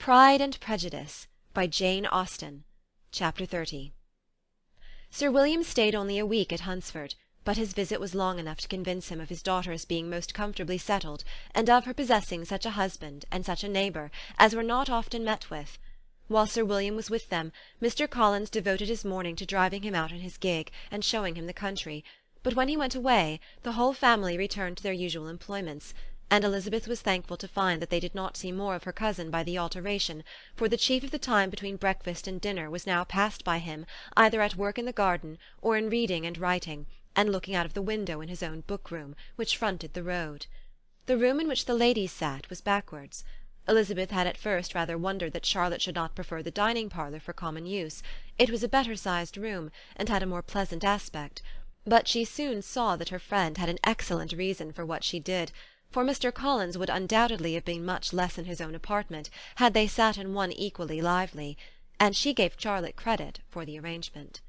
Pride and Prejudice, by Jane Austen. Chapter 30. Sir William stayed only a week at Hunsford, but his visit was long enough to convince him of his daughter's being most comfortably settled, and of her possessing such a husband and such a neighbour as were not often met with. While Sir William was with them, Mr. Collins devoted his morning to driving him out in his gig, and showing him the country; but when he went away, the whole family returned to their usual employments, and Elizabeth was thankful to find that they did not see more of her cousin by the alteration, for the chief of the time between breakfast and dinner was now passed by him either at work in the garden, or in reading and writing, and looking out of the window in his own book-room, which fronted the road. The room in which the ladies sat was backwards. Elizabeth had at first rather wondered that Charlotte should not prefer the dining-parlour for common use. It was a better-sized room, and had a more pleasant aspect; but she soon saw that her friend had an excellent reason for what she did, for Mr. Collins would undoubtedly have been much less in his own apartment had they sat in one equally lively, and she gave Charlotte credit for the arrangement.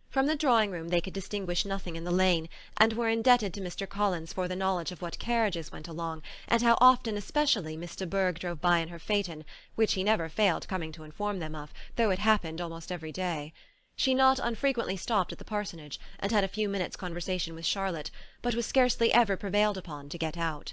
From the drawing-room they could distinguish nothing in the lane, and were indebted to Mr. Collins for the knowledge of what carriages went along, and how often especially Miss de Bourgh drove by in her phaeton, which he never failed coming to inform them of, though it happened almost every day. She not unfrequently stopped at the parsonage, and had a few minutes' conversation with Charlotte, but was scarcely ever prevailed upon to get out.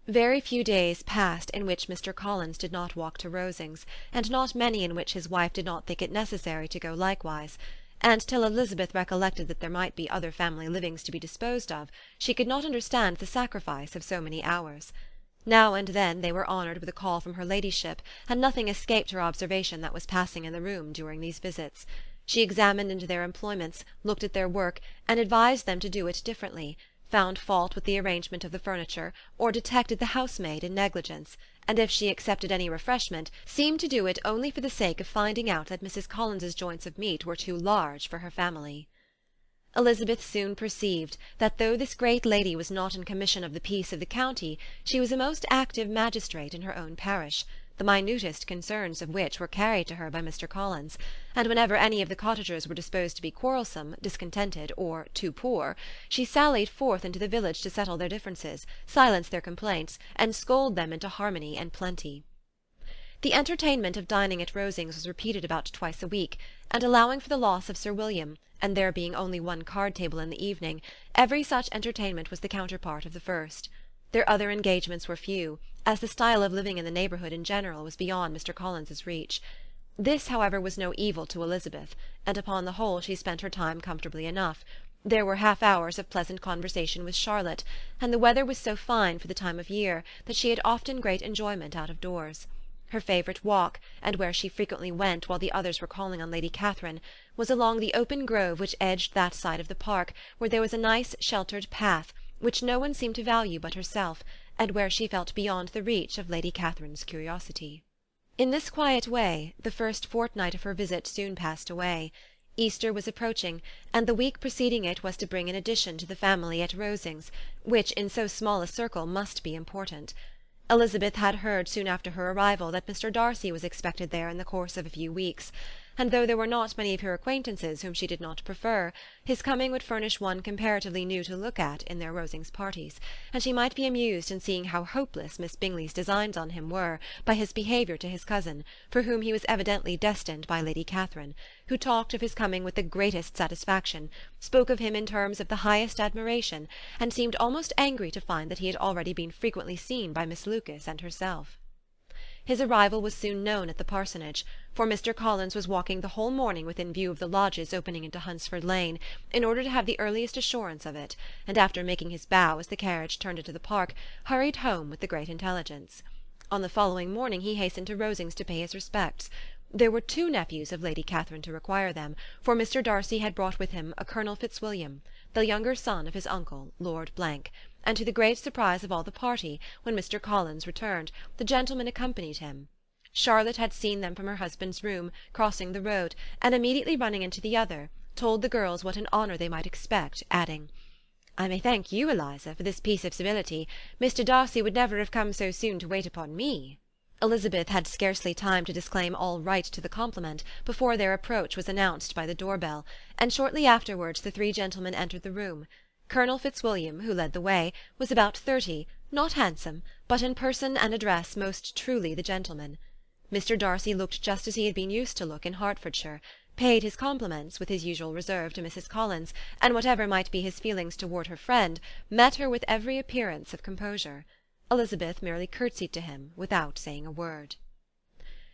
Very few days passed in which Mr. Collins did not walk to Rosings, and not many in which his wife did not think it necessary to go likewise; and till Elizabeth recollected that there might be other family livings to be disposed of, she could not understand the sacrifice of so many hours. Now and then they were honoured with a call from her ladyship, and nothing escaped her observation that was passing in the room during these visits. She examined into their employments, looked at their work, and advised them to do it differently, found fault with the arrangement of the furniture, or detected the housemaid in negligence, and if she accepted any refreshment, seemed to do it only for the sake of finding out that Mrs. Collins's joints of meat were too large for her family. Elizabeth soon perceived that though this great lady was not in commission of the peace of the county, she was a most active magistrate in her own parish, the minutest concerns of which were carried to her by Mr. Collins, and whenever any of the cottagers were disposed to be quarrelsome, discontented, or too poor, she sallied forth into the village to settle their differences, silence their complaints, and scold them into harmony and plenty. The entertainment of dining at Rosings was repeated about twice a week, and allowing for the loss of Sir William, and there being only one card-table in the evening, every such entertainment was the counterpart of the first. Their other engagements were few, as the style of living in the neighbourhood in general was beyond Mr. Collins's reach. This, however, was no evil to Elizabeth, and upon the whole she spent her time comfortably enough. There were half-hours of pleasant conversation with Charlotte, and the weather was so fine for the time of year that she had often great enjoyment out of doors. Her favourite walk, and where she frequently went while the others were calling on Lady Catherine, was along the open grove which edged that side of the park where there was a nice sheltered path, which no one seemed to value but herself, and where she felt beyond the reach of Lady Catherine's curiosity. In this quiet way the first fortnight of her visit soon passed away. Easter was approaching, and the week preceding it was to bring an addition to the family at Rosings, which in so small a circle must be important. Elizabeth had heard soon after her arrival that Mr. Darcy was expected there in the course of a few weeks, and though there were not many of her acquaintances whom she did not prefer, his coming would furnish one comparatively new to look at in their Rosings parties, and she might be amused in seeing how hopeless Miss Bingley's designs on him were by his behaviour to his cousin, for whom he was evidently destined by Lady Catherine, who talked of his coming with the greatest satisfaction, spoke of him in terms of the highest admiration, and seemed almost angry to find that he had already been frequently seen by Miss Lucas and herself. His arrival was soon known at the parsonage, for Mr. Collins was walking the whole morning within view of the lodges opening into Hunsford Lane, in order to have the earliest assurance of it, and after making his bow as the carriage turned into the park, hurried home with the great intelligence. On the following morning he hastened to Rosings to pay his respects. There were two nephews of Lady Catherine to require them, for Mr. Darcy had brought with him a Colonel Fitzwilliam, the younger son of his uncle, Lord Blank, and to the great surprise of all the party, when Mr. Collins returned, the gentlemen accompanied him. Charlotte had seen them from her husband's room, crossing the road, and immediately running into the other, told the girls what an honour they might expect, adding, "I may thank you, Eliza, for this piece of civility. Mr. Darcy would never have come so soon to wait upon me." Elizabeth had scarcely time to disclaim all right to the compliment before their approach was announced by the door-bell, and shortly afterwards the three gentlemen entered the room. Colonel Fitzwilliam, who led the way, was about 30, not handsome, but in person and address most truly the gentleman. Mr. Darcy looked just as he had been used to look in Hertfordshire, paid his compliments, with his usual reserve, to Mrs. Collins, and whatever might be his feelings toward her friend, met her with every appearance of composure. Elizabeth merely curtsied to him, without saying a word.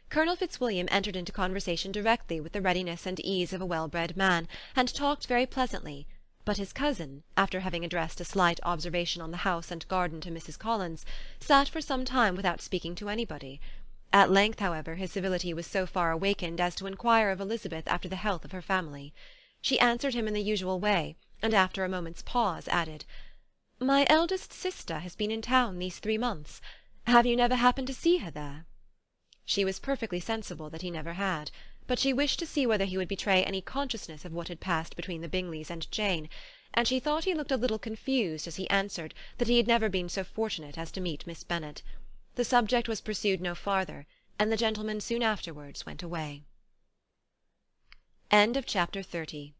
Colonel Fitzwilliam entered into conversation directly with the readiness and ease of a well-bred man, and talked very pleasantly, but his cousin, after having addressed a slight observation on the house and garden to Mrs. Collins, sat for some time without speaking to anybody. At length, however, his civility was so far awakened as to inquire of Elizabeth after the health of her family. She answered him in the usual way, and after a moment's pause added, "My eldest sister has been in town these 3 months. Have you never happened to see her there?" She was perfectly sensible that he never had, but she wished to see whether he would betray any consciousness of what had passed between the Bingleys and Jane, and she thought he looked a little confused as he answered that he had never been so fortunate as to meet Miss Bennet. The subject was pursued no farther, and the gentlemen soon afterwards went away. Chapter 30.